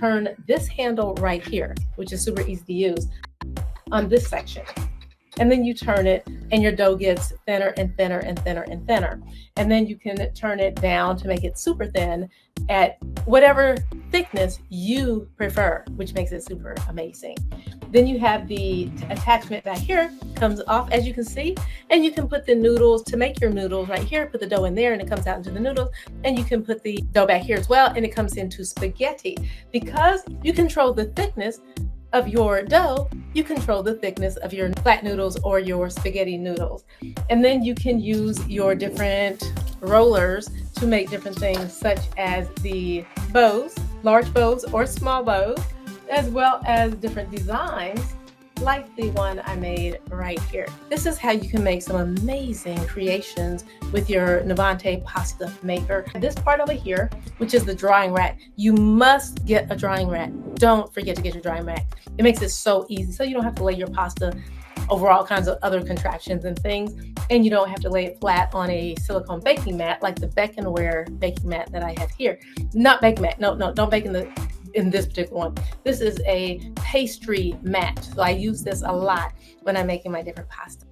turn this handle right here, which is super easy to use, on this section. And then you turn it and your dough gets thinner and thinner and thinner and thinner. And then you can turn it down to make it super thin at whatever thickness you prefer, which makes it super amazing. Then you have the attachment back here, comes off as you can see, and you can put the noodles to make your noodles right here, put the dough in there and it comes out into the noodles, and you can put the dough back here as well and it comes into spaghetti. Because you control the thickness of your dough, you control the thickness of your flat noodles or your spaghetti noodles. And then you can use your different rollers to make different things, such as the bows, large bows or small bows, as well as different designs like the one I made right here. This is how you can make some amazing creations with your Nuvantee Pasta Maker. This part over here, which is the drying rack, you must get a drying rack. Don't forget to get your drying rack. It makes it so easy, so you don't have to lay your pasta over all kinds of other contraptions and things, and you don't have to lay it flat on a silicone baking mat like the Beckenware baking mat that I have here. Not baking mat, no, don't bake in this particular one. This is a pastry mat, so I use this a lot when I'm making my different pasta.